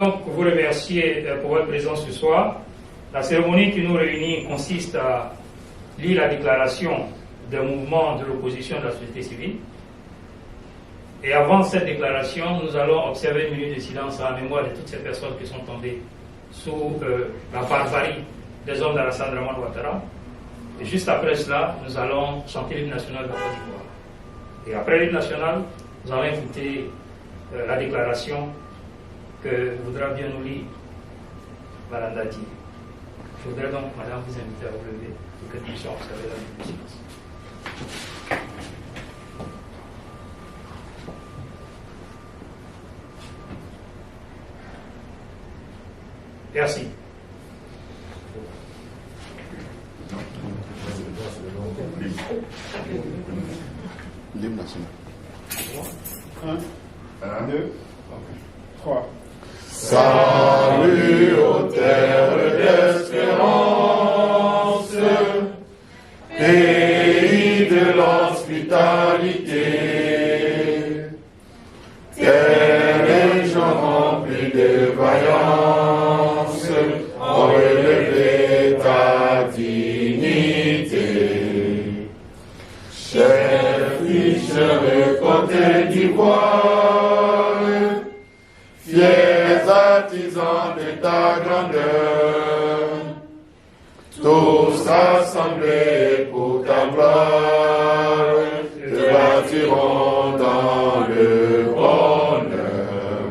Donc, vous remercier pour votre présence ce soir. La cérémonie qui nous réunit consiste à lire la déclaration d'un mouvement de l'opposition de la société civile. Et avant cette déclaration, nous allons observer une minute de silence à la mémoire de toutes ces personnes qui sont tombées sous la barbarie des hommes d'Alassane Dramane Ouattara. Et juste après cela, nous allons chanter l'hymne national de la Côte d'Ivoire. Et après l'hymne national, nous allons écouter la déclaration que voudra bien nous lire Madame Dati. Je voudrais donc, Madame, vous inviter à vous lever pour que nous puissions observer la minute de silence. Merci. L'hymne national. 1, 2, 3. Salut aux terres d'espérance, pays de l'hospitalité, terre et gens remplis de vaillance, ont relevé ta dignité. Chers ficheurs de Côte d'Ivoire, fiers artisans de ta grandeur, tous assemblés pour ta gloire, te bâtiront dans le bonheur.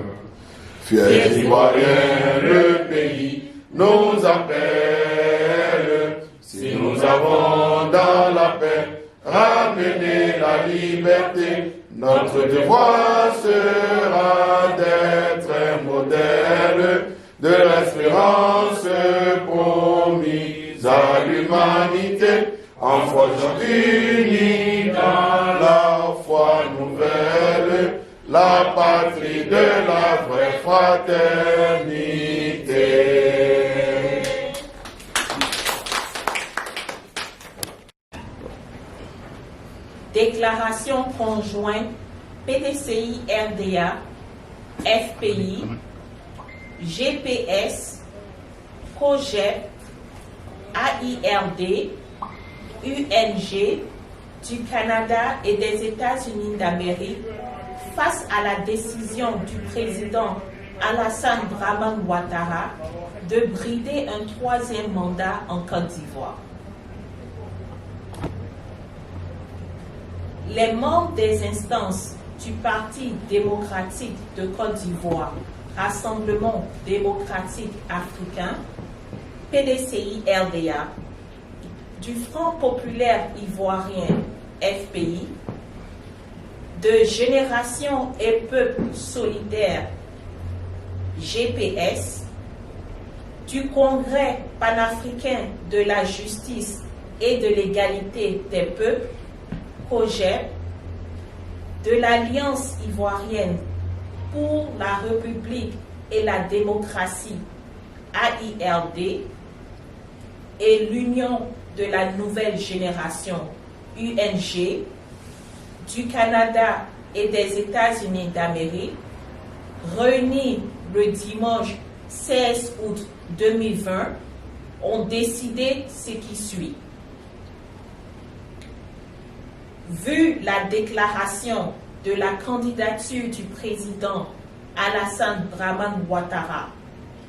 Fiers Ivoiriens, le pays nous appelle, si nous avons dans la paix ramené la liberté, notre devoir sera d'être un modèle de l'espérance promise à l'humanité, en forgeant unis dans la foi nouvelle, la patrie de la vraie fraternité. Déclaration conjointe PDCI-RDA, FPI, GPS, COGEP, AIRD, UNG du Canada et des États-Unis d'Amérique face à la décision du président Alassane Dramane Ouattara de brider un troisième mandat en Côte d'Ivoire. Les membres des instances du Parti démocratique de Côte d'Ivoire, Rassemblement démocratique africain, PDCI-RDA, du Front populaire ivoirien, FPI, de Génération et Peuple solidaire, GPS, du Congrès panafricain de la justice et de l'égalité des peuples, COGEP, de l'Alliance ivoirienne pour la République et la démocratie, AIRD, et l'Union de la nouvelle génération, UNG, du Canada et des États-Unis d'Amérique, réunis le dimanche 16 août 2020, ont décidé ce qui suit. Vu la déclaration de la candidature du président Alassane Dramane Ouattara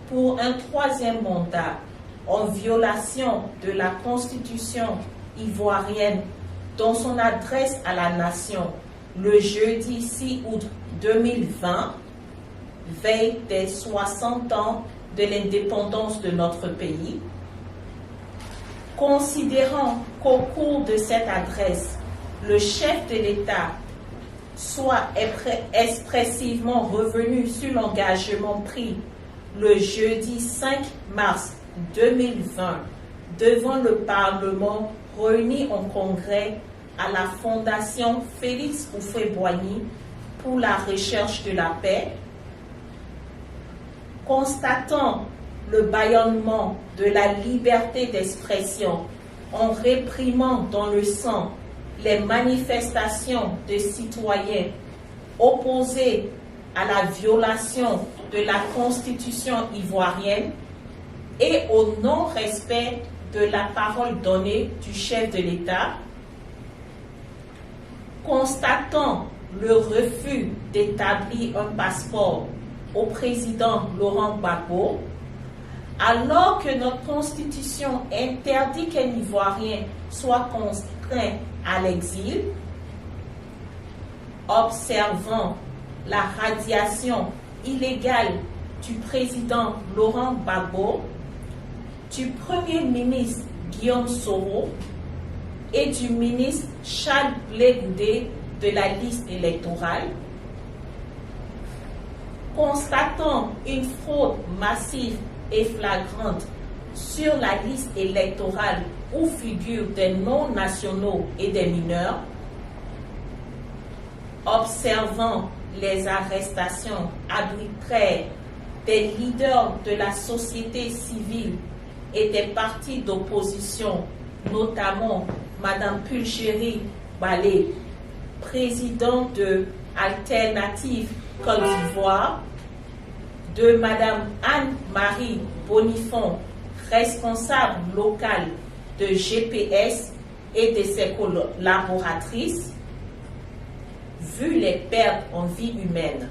pour un troisième mandat en violation de la Constitution ivoirienne dans son adresse à la nation le jeudi 6 août 2020, veille des 60 ans de l'indépendance de notre pays, considérant qu'au cours de cette adresse, le chef de l'État soit expressivement revenu sur l'engagement pris le jeudi 5 mars 2020 devant le Parlement réuni en congrès à la Fondation Félix Houphouët-Boigny pour la recherche de la paix, constatant le bâillonnement de la liberté d'expression en réprimant dans le sang les manifestations de citoyens opposés à la violation de la Constitution ivoirienne et au non-respect de la parole donnée du chef de l'État, constatant le refus d'établir un passeport au président Laurent Gbagbo, alors que notre Constitution interdit qu'un Ivoirien soit contraint à l'exil, observant la radiation illégale du président Laurent Gbagbo, du Premier ministre Guillaume Soro et du ministre Charles Blé Goudé de la liste électorale, constatant une fraude massive et flagrante sur la liste électorale où figurent des non-nationaux et des mineurs, observant les arrestations arbitraires des leaders de la société civile et des partis d'opposition, notamment Mme Pulchérie Balé, présidente de Alternative Côte d'Ivoire, de Mme Anne-Marie Bonifon, responsable locale de GPS et de ses collaboratrices, vu les pertes en vie humaine,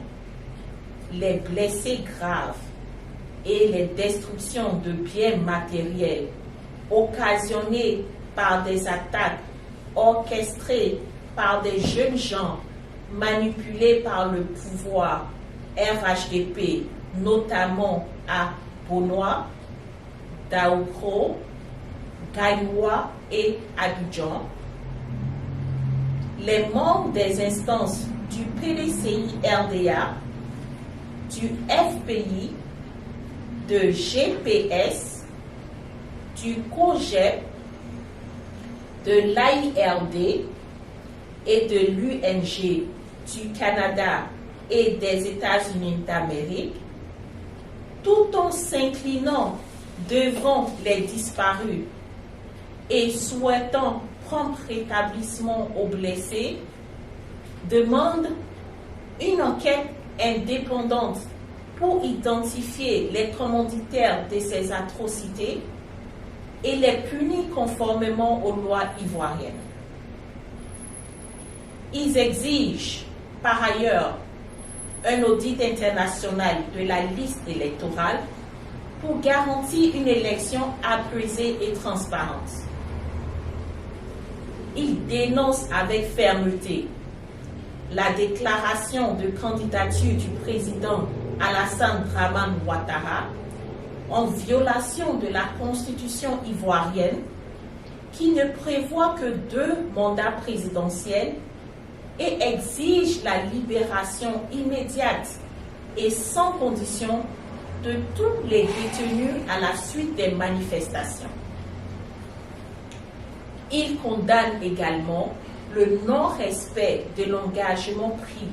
les blessés graves et les destructions de biens matériels occasionnées par des attaques orchestrées par des jeunes gens manipulés par le pouvoir RHDP, notamment à Bonois, Daoukro, Gaïoua et Abidjan, les membres des instances du PDCI-RDA, du FPI, de GPS, du COGEP, de l'AIRD et de l'UNG du Canada et des États-Unis d'Amérique, tout en s'inclinant devant les disparus et souhaitant prompt rétablissement aux blessés, demande une enquête indépendante pour identifier les commanditaires de ces atrocités et les punir conformément aux lois ivoiriennes. Ils exigent par ailleurs un audit international de la liste électorale pour garantir une élection apaisée et transparente. Ils dénoncent avec fermeté la déclaration de candidature du président Alassane Dramane Ouattara en violation de la Constitution ivoirienne qui ne prévoit que 2 mandats présidentiels et exige la libération immédiate et sans condition de tous les détenus à la suite des manifestations. Il condamne également le non-respect de l'engagement pris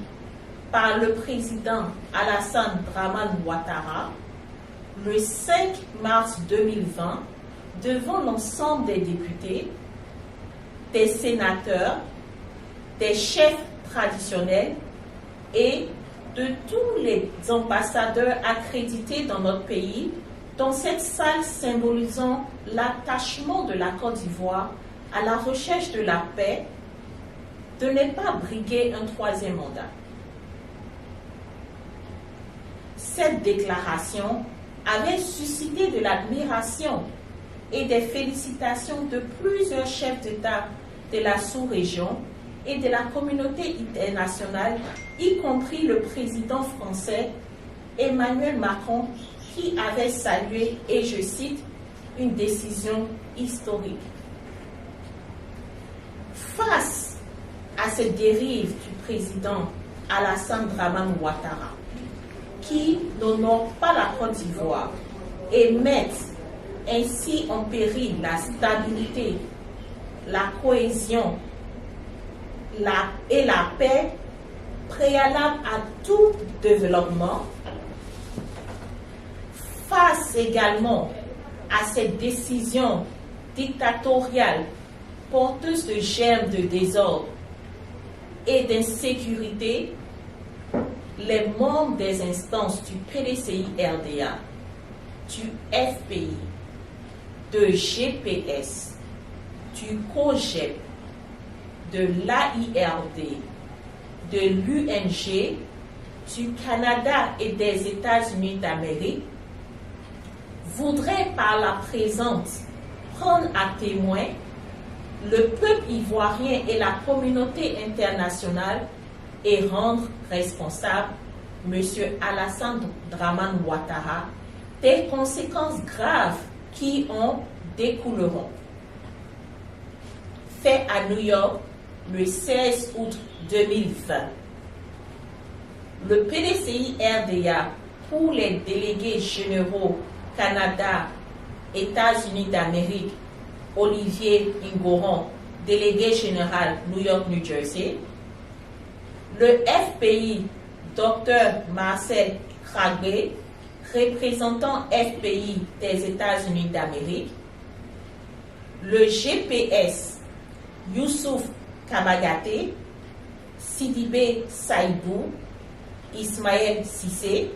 par le président Alassane Dramane Ouattara le 5 mars 2020 devant l'ensemble des députés, des sénateurs, des chefs traditionnels et de tous les ambassadeurs accrédités dans notre pays, dans cette salle symbolisant l'attachement de la Côte d'Ivoire à la recherche de la paix, de ne pas briguer un 3e mandat. Cette déclaration avait suscité de l'admiration et des félicitations de plusieurs chefs d'État de la sous-région et de la communauté internationale, y compris le président français Emmanuel Macron, qui avait salué, et je cite, une décision historique. Face à cette dérive du président Alassane Dramane Ouattara, qui n'honore pas la Côte d'Ivoire et met ainsi en péril la stabilité, la cohésion et la paix préalable à tout développement, face également à cette décision dictatoriale porteuse de germes de désordre et d'insécurité, les membres des instances du PDCI-RDA, du FPI, de GPS, du COGEP, de l'AIRD, de l'UNG, du Canada et des États-Unis d'Amérique, voudraient par la présente prendre à témoin le peuple ivoirien et la communauté internationale et rendre responsable M. Alassane Dramane Ouattara des conséquences graves qui en découleront. Fait à New York le 16 août 2020. Le PDCI-RDA pour les délégués généraux Canada, États-Unis d'Amérique, Olivier Ingoron, délégué général New York, New Jersey. Le FPI, Dr. Marcel Kragbe, représentant FPI des États-Unis d'Amérique. Le GPS, Youssouf Kabagate, Sidibé Saïbou, Ismaël Sissé.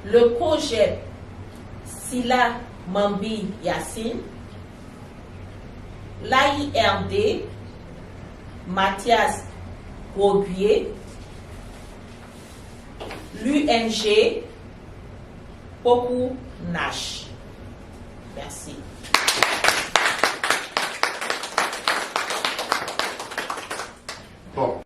Le COGEP, Sila Mambi Yassine. L'AIRD, Mathias Roguier. L'UNG, Pokou Nash. Merci. Bon,